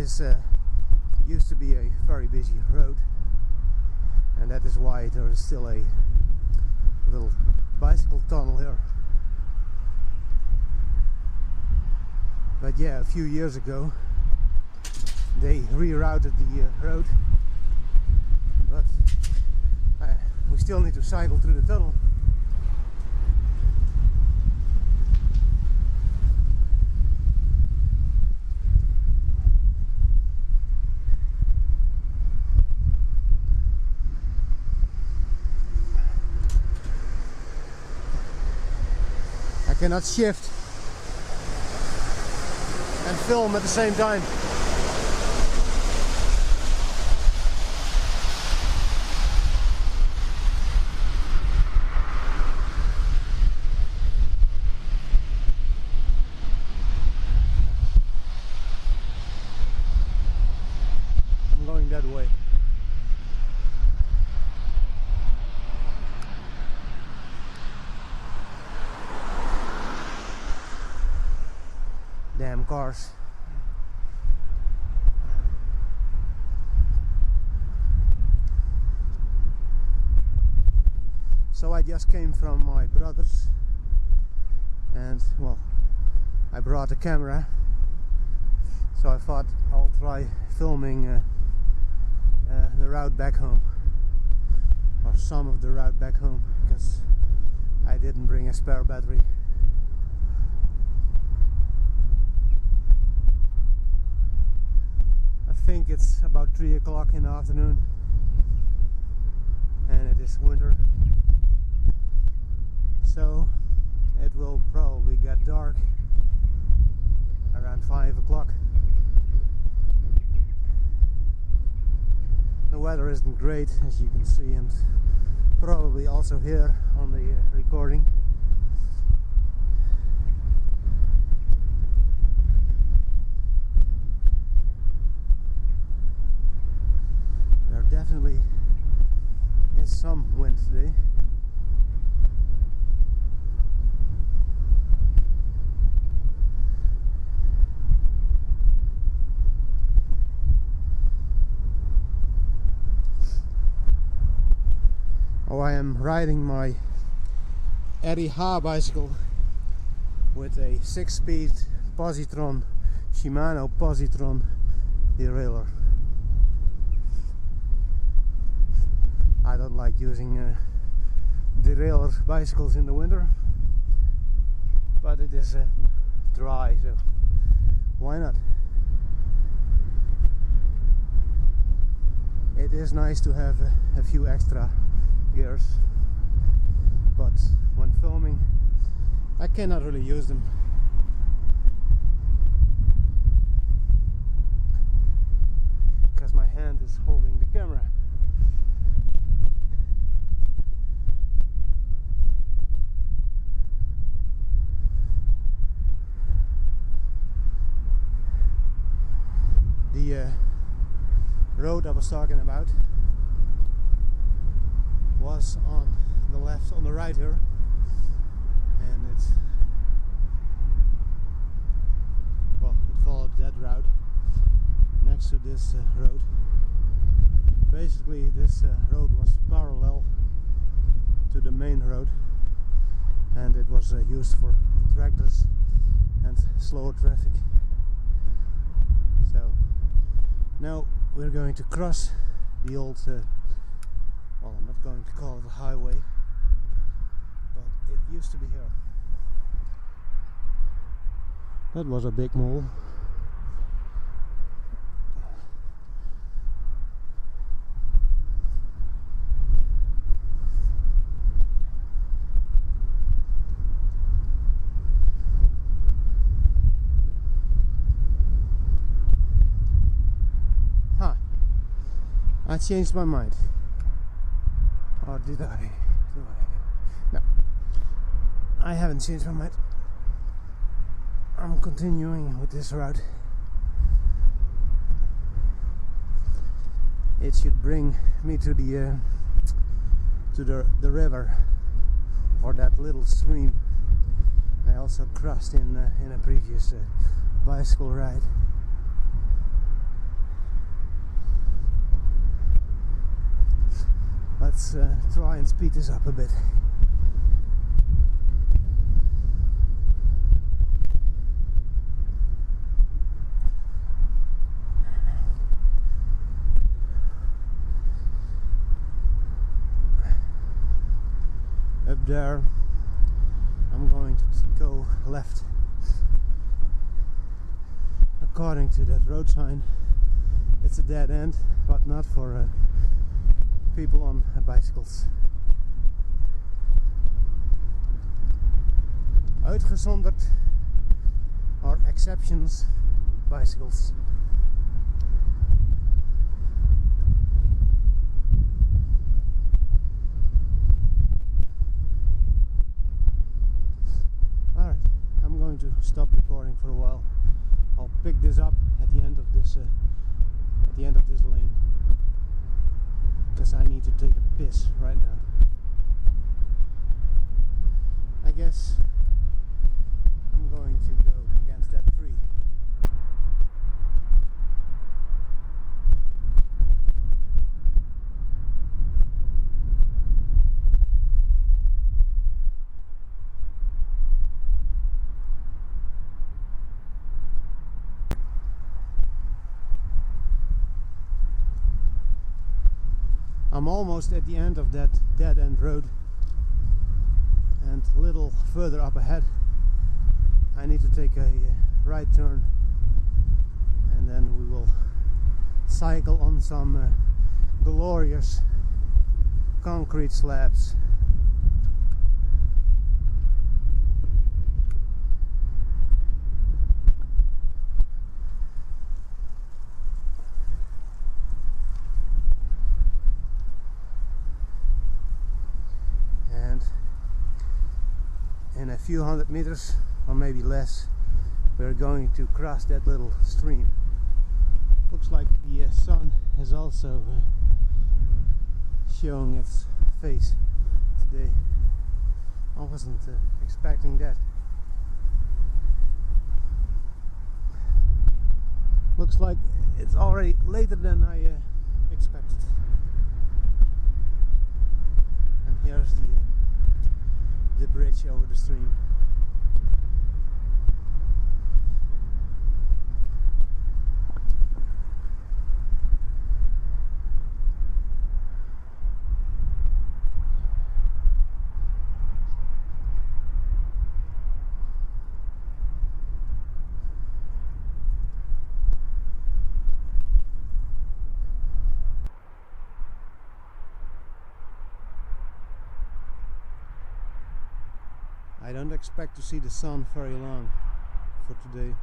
This used to be a very busy road, and that is why there is still a little bicycle tunnel here. But yeah, a few years ago they rerouted the road, but we still need to cycle through the tunnel. I cannot shift and film at the same time. I'm going that way. Damn cars. So I just came from my brother's, and well, I brought a camera, so I thought I'll try filming the route back home, or some of the route back home, because I didn't bring a spare battery. I think it's about 3 o'clock in the afternoon, and it is winter, so it will probably get dark around 5 o'clock. The weather isn't great, as you can see, and probably also here on the recording. There definitely is some wind today. Oh, I am riding my RIH bicycle with a 6-speed positron, Shimano positron derailleur. I don't like using derailleur bicycles in the winter, but it is dry, so why not? It is nice to have a few extra gears, but when filming I cannot really use them. Because my hand is holding the camera. The road I was talking about was on the left, on the right here, and it followed that route next to this road. Basically this road was parallel to the main road, and it was used for tractors and slower traffic. So now we're going to cross the old well, I'm not going to call it a highway, but it used to be here. That was a big mole. Huh. I changed my mind. Or did I? No, I haven't changed my mind. I'm continuing with this route. It should bring me to the river, or that little stream I also crossed in a previous bicycle ride. let's try and speed this up a bit. Up there, I'm going to go left. According to that road sign, it's a dead end, but not for people on bicycles. Uitgezonderd are exceptions, bicycles. Alright, I'm going to stop recording for a while. I'll pick this up at the end of this lane, because I need to take a piss right now. I guess I'm going to go against that tree. I'm almost at the end of that dead end road, and a little further up ahead I need to take a right turn, and then we will cycle on some glorious concrete slabs. In a few hundred meters, or maybe less, we're going to cross that little stream. Looks like the sun is also showing its face today. I wasn't expecting that. Looks like it's already later than I expected. And here's the bridge over the stream. I don't expect to see the sun very long for today.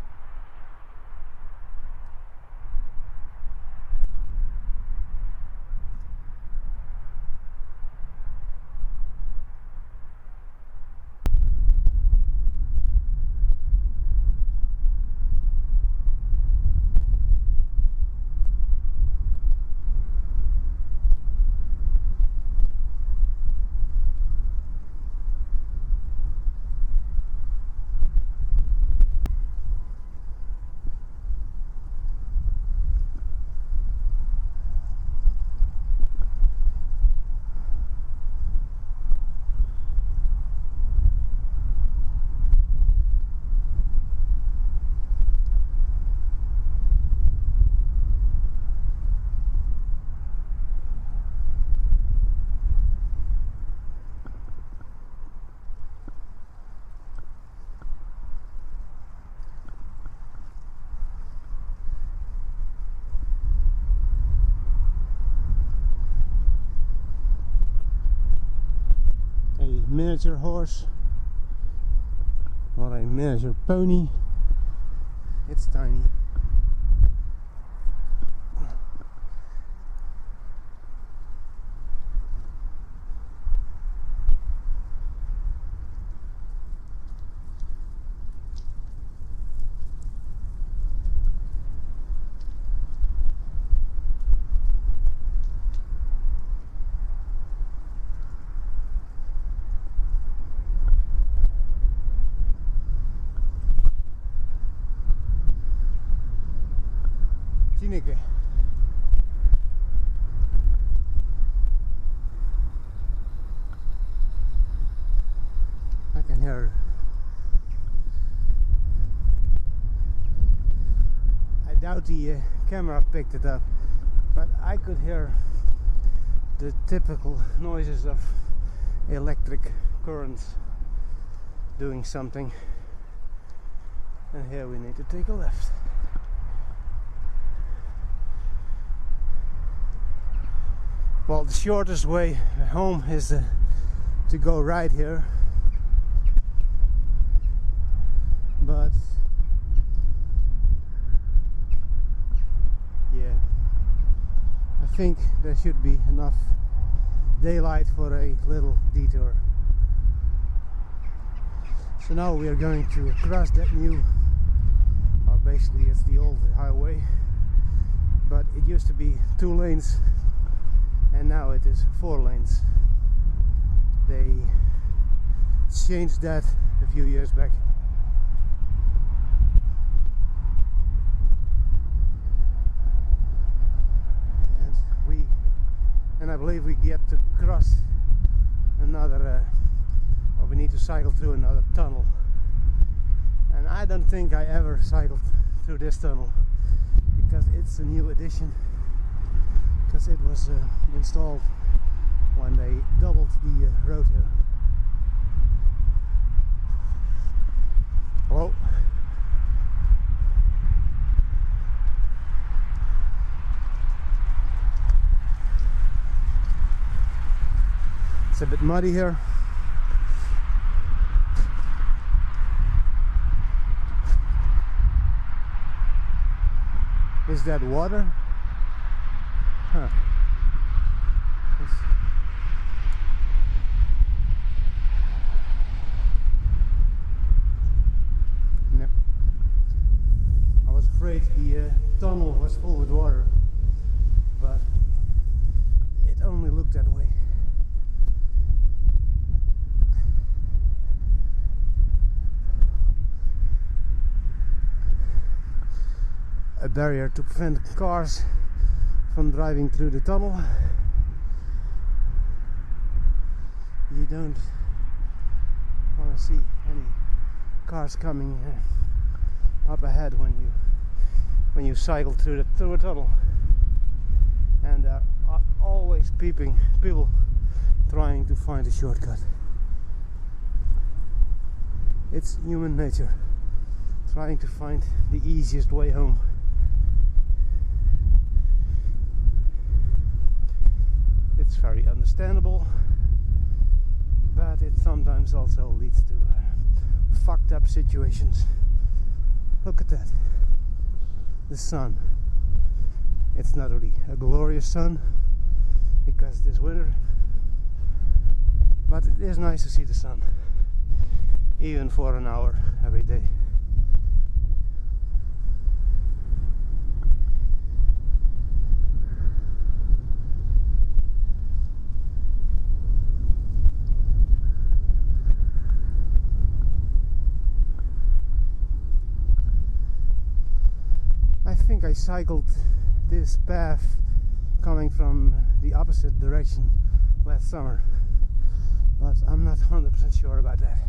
Miniature horse or a miniature pony. It's tiny. Tineke. how the camera picked it up, but I could hear the typical noises of electric currents doing something. And here we need to take a left. Well, the shortest way home is to go right here, but yeah, I think there should be enough daylight for a little detour. So now we are going to cross that new, or basically it's the old highway, but it used to be 2 lanes and now it is 4 lanes. They changed that a few years back. And I believe we get to cross another, or we need to cycle through another tunnel. And I don't think I ever cycled through this tunnel because it's a new addition, because it was installed when they doubled the road here. Hello. It's a bit muddy here. Is that water? Huh. Nope. I was afraid the tunnel was full with water, but it only looked that way. A barrier to prevent cars from driving through the tunnel. You don't want to see any cars coming up ahead when you cycle through a tunnel, and there are always people trying to find a shortcut. It's human nature, trying to find the easiest way home. It's very understandable, but it sometimes also leads to fucked up situations. Look at that. The sun. It's not really a glorious sun because this winter, but it is nice to see the sun, even for an hour every day. I think I cycled this path coming from the opposite direction last summer, but I'm not 100% sure about that.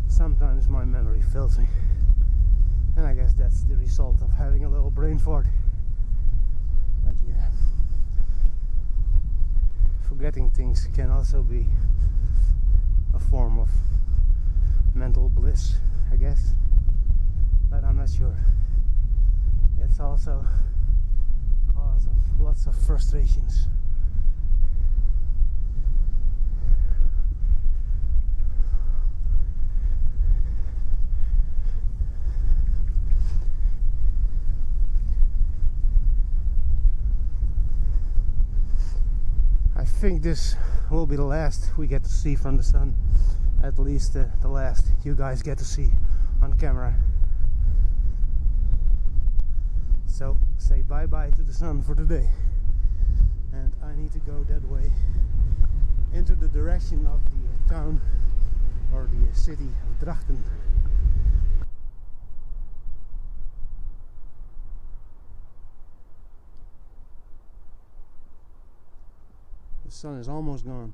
Sometimes my memory fails me, and I guess that's the result of having a little brain fart. But yeah, forgetting things can also be a form of mental bliss, I guess, but I'm not sure. It's also cause of lots of frustrations. I think this will be the last we get to see from the sun, at least the last you guys get to see on camera. So say bye-bye to the sun for today, and I need to go that way into the direction of the town, or the city of Drachten. The sun is almost gone.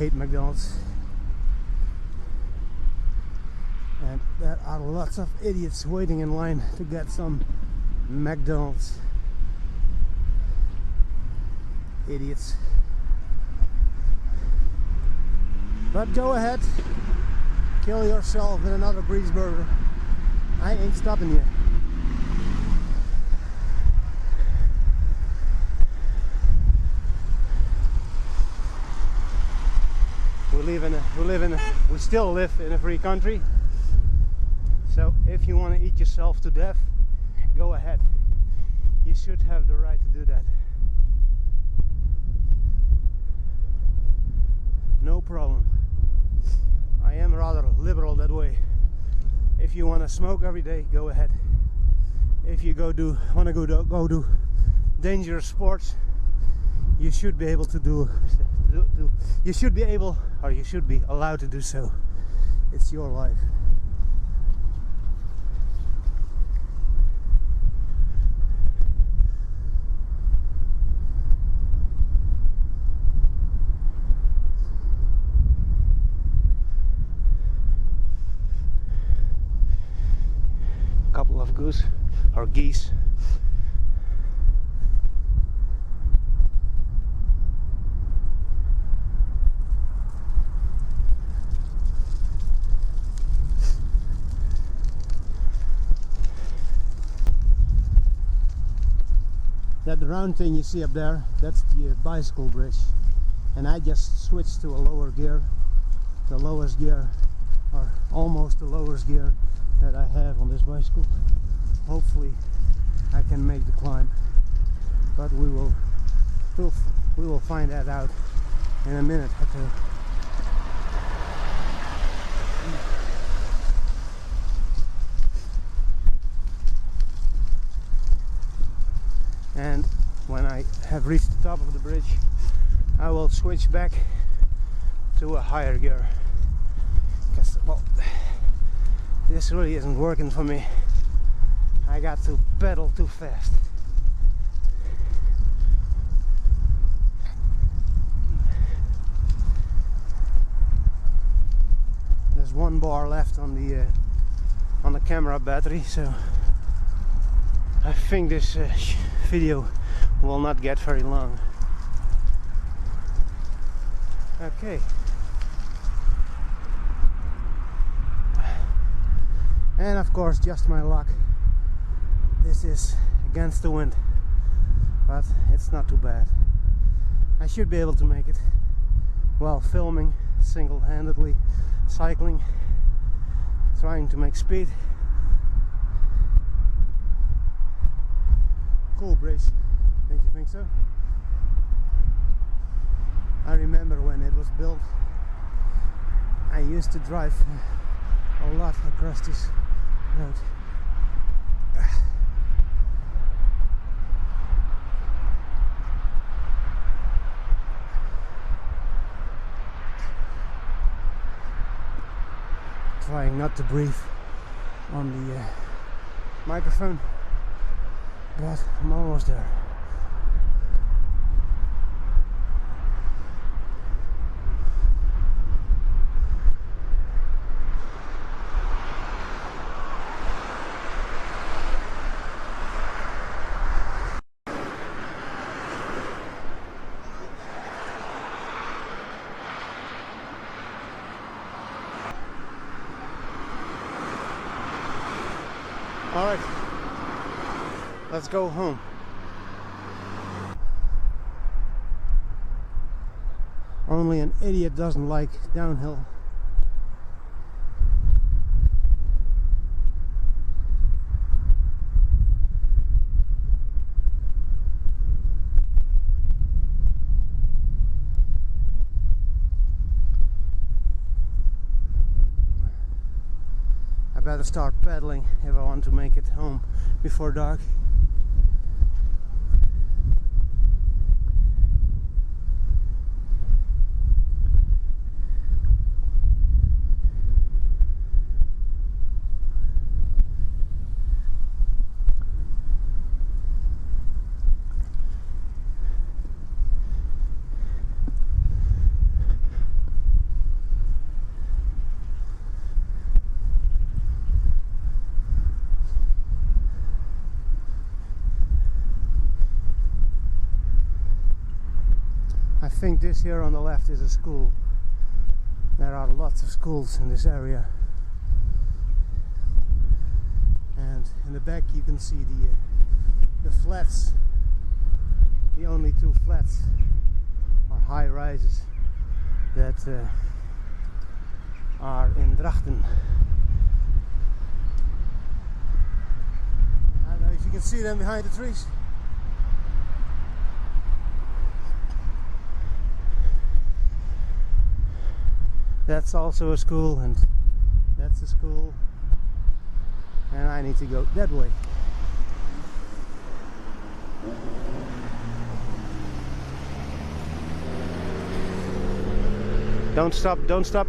hate McDonald's. And there are lots of idiots waiting in line to get some McDonald's. Idiots. But go ahead, kill yourself with another grease burger. I ain't stopping you. We still live in a free country. So if you want to eat yourself to death, go ahead. You should have the right to do that. No problem. I am rather liberal that way. If you want to smoke every day, go ahead. If you want to go do dangerous sports, you should be able to do. You should be able, or you should be allowed to do so. It's your life. Couple of goose or geese. That round thing you see up there, that's the bicycle bridge, and I just switched to a lower gear, the lowest gear, or almost the lowest gear that I have on this bicycle. Hopefully I can make the climb, but we will find that out in a minute or two. And when I have reached the top of the bridge, I will switch back to a higher gear, because, well, this really isn't working for me. I got to pedal too fast. There's one bar left on the camera battery, so I think this video will not get very long. Okay. And of course, just my luck, this is against the wind, but it's not too bad. I should be able to make it while filming single-handedly, cycling, trying to make speed. Cool bridge, don't you think so? I remember when it was built, I used to drive a lot across this road. Trying not to breathe on the microphone, but I'm almost there. Alright, let's go home. Only an idiot doesn't like downhill. I better start pedaling if I want to make it home before dark. think this here on the left is a school. There are lots of schools in this area. And in the back you can see the flats. The only two flats are high rises that are in Drachten. I don't know if you can see them behind the trees. That's also a school, and that's a school, and I need to go that way. Don't stop, don't stop.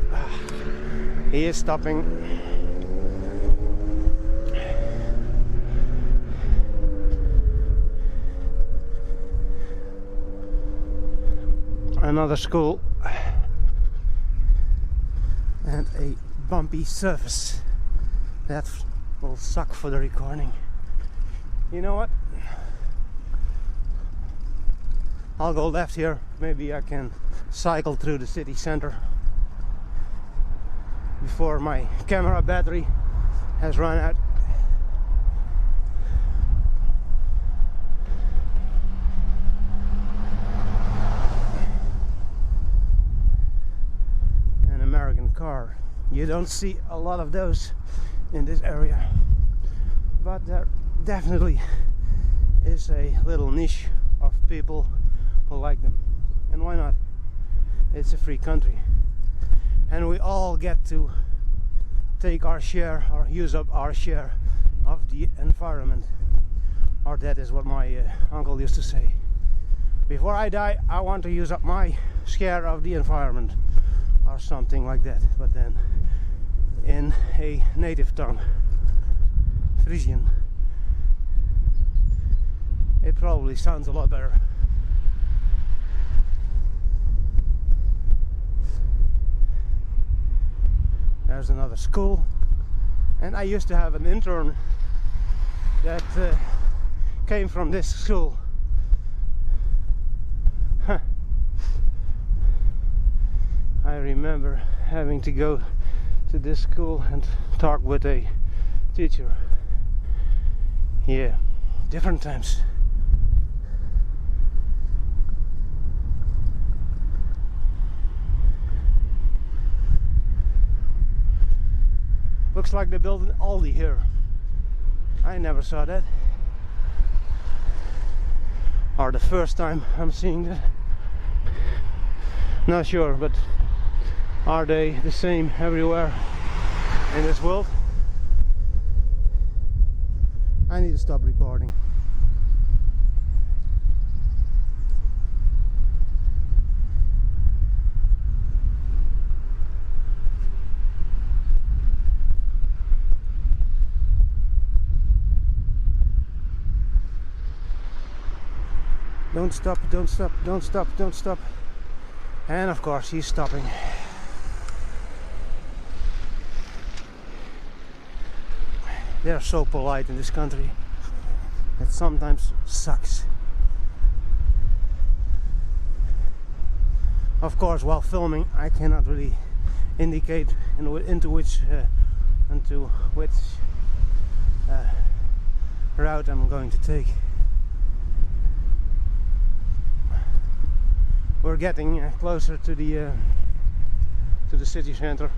He is stopping. Another school. And a bumpy surface. That will suck for the recording. You know what? I'll go left here. Maybe I can cycle through the city center before my camera battery has run out. An American car. You don't see a lot of those in this area, but there definitely is a little niche of people who like them. And why not? It's a free country, and we all get to take our share or use up our share of the environment, or that is what my uncle used to say. Before I die, I want to use up my share of the environment, or something like that, but then in a native tongue, Frisian. It probably sounds a lot better. There's another school, and I used to have an intern that came from this school. Huh. I remember having to go to this school and talk with a teacher. Yeah, different times. Looks like they built an Aldi here. I never saw that. Or the first time I'm seeing that. Not sure, but are they the same everywhere in this world? I need to stop recording. Don't stop, don't stop, don't stop, don't stop. And of course he's stopping. They're so polite in this country. It sometimes sucks. Of course, while filming, I cannot really indicate into which route I'm going to take. We're getting closer to the city center.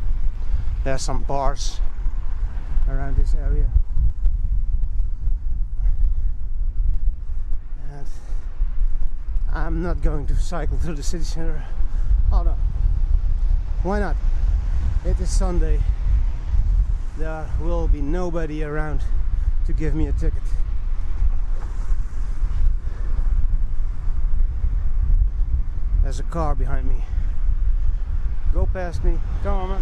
There's some bars around this area, and I'm not going to cycle through the city center. Oh no, why not? It is Sunday. There will be nobody around to give me a ticket. There's a car behind me. Go past me. Come on, man.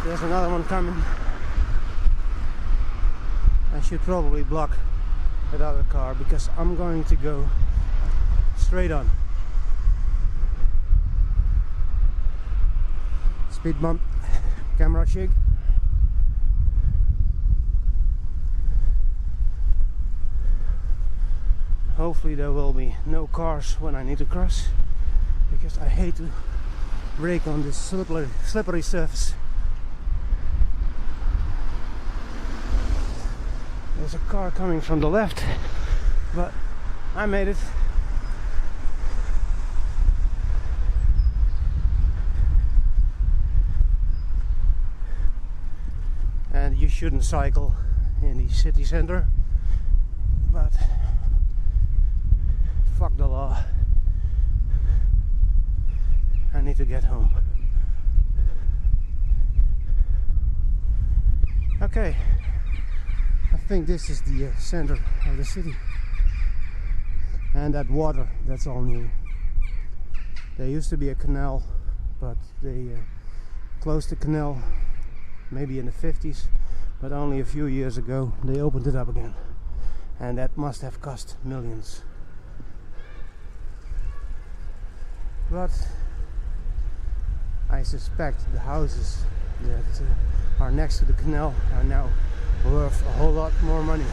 There's another one coming. I should probably block that other car because I'm going to go straight on. Speed bump. Camera shake. hopefully there will be no cars when I need to cross, because I hate to brake on this slippery surface. There's a car coming from the left, but I made it. And you shouldn't cycle in the city center, but fuck the law. I need to get home. Okay, I think this is the center of the city. And that water, that's all new. There used to be a canal, but they closed the canal maybe in the 50s, but only a few years ago they opened it up again. And that must have cost millions. But I suspect the houses that are next to the canal are now worth a whole lot more money.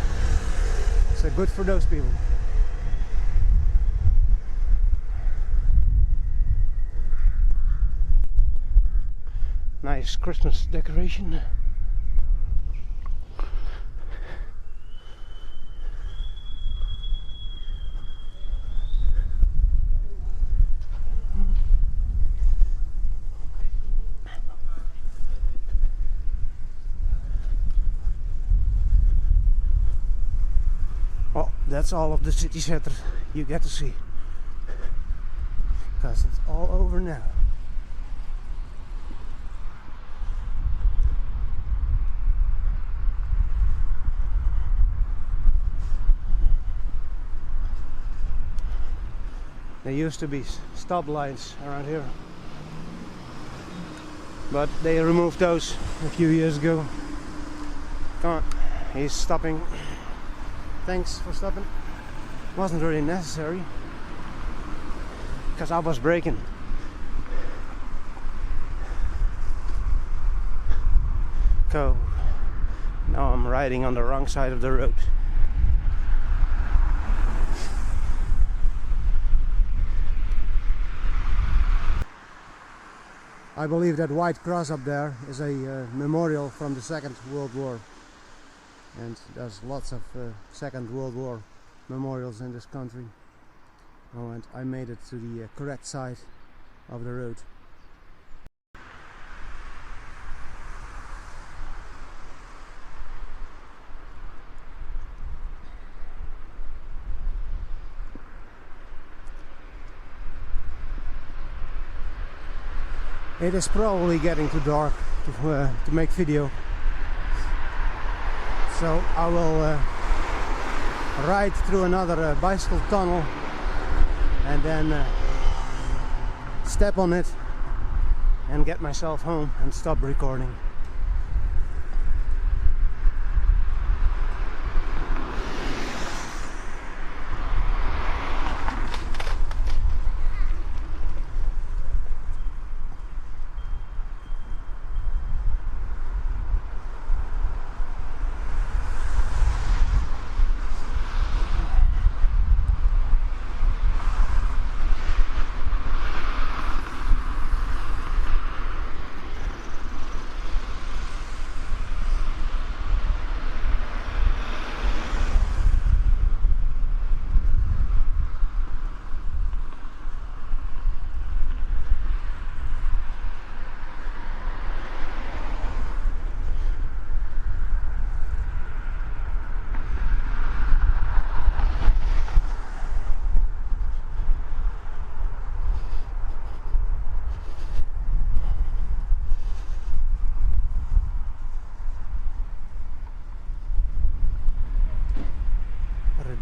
So good for those people. Nice Christmas decoration. Well, that's all of the city center you get to see, because it's all over now. There used to be stop lights around here, but they removed those a few years ago. Come on, he's stopping. Thanks for stopping. Wasn't really necessary, because I was braking. So now I'm riding on the wrong side of the road. I believe that white cross up there is a memorial from the Second World War, and there's lots of Second World War memorials in this country. Oh, and I made it to the correct side of the road. It is probably getting too dark to make video, so I will ride through another bicycle tunnel and then step on it and get myself home and stop recording.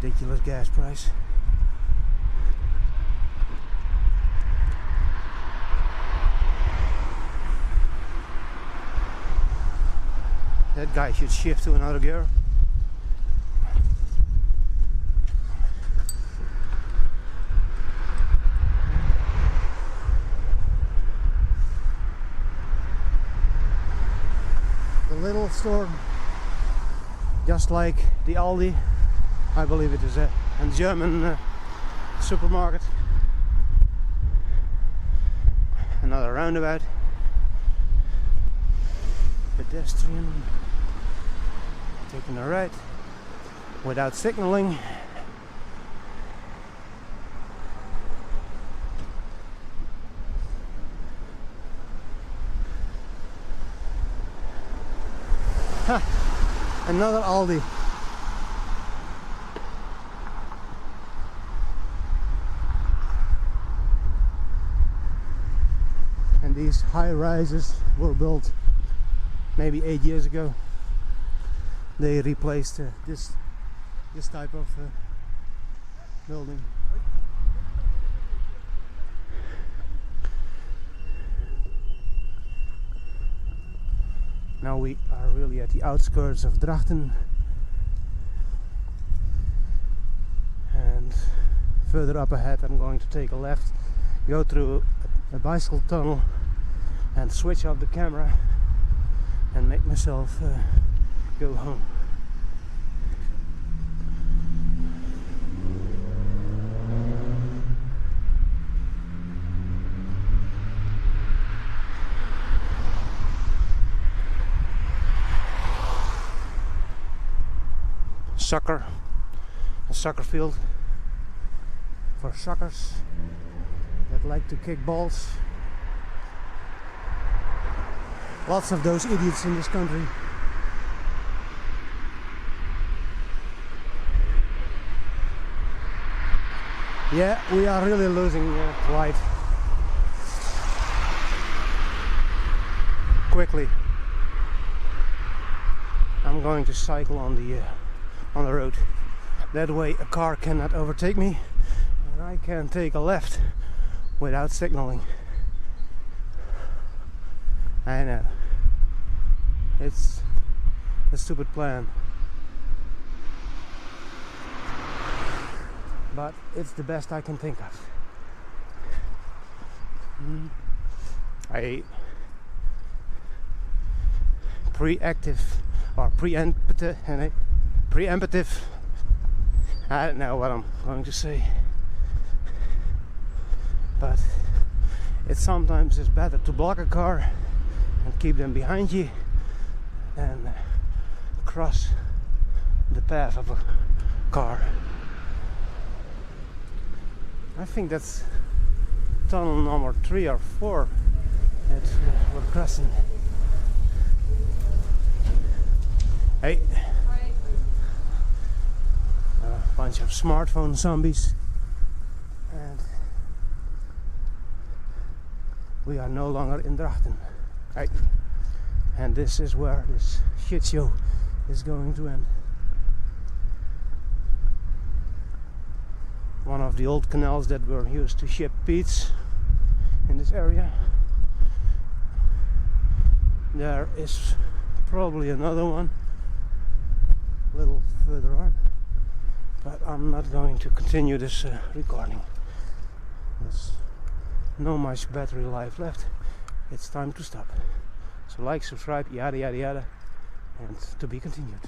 Ridiculous gas price. That guy should shift to another gear. The little store, just like the Aldi, I believe it is and German supermarket. Another roundabout. Pedestrian taking a right without signaling. Ha! Another Aldi. And these high rises were built maybe 8 years ago. They replaced this type of building. Now we are really at the outskirts of Drachten, and further up ahead I'm going to take a left, go through a bicycle tunnel and switch off the camera and make myself go home. A soccer field for suckers that like to kick balls. Lots of those idiots in this country. Yeah, we are really losing light quickly. I'm going to cycle on the road. That way a car cannot overtake me and I can take a left without signaling. I know it's a stupid plan, but it's the best I can think of. I preemptive, I don't know what I'm going to say, but it sometimes is better to block a car and keep them behind you and cross the path of a car. I think that's tunnel number 3 or 4 that we're crossing. Hey, a bunch of smartphone zombies, and we are no longer in Drachten. Right. And this is where this shit show is going to end. One of the old canals that were used to ship peats in this area. There is probably another one a little further on, but I'm not going to continue this recording. There's no much battery life left. It's time to stop. So like, subscribe, yada yada yada, and to be continued.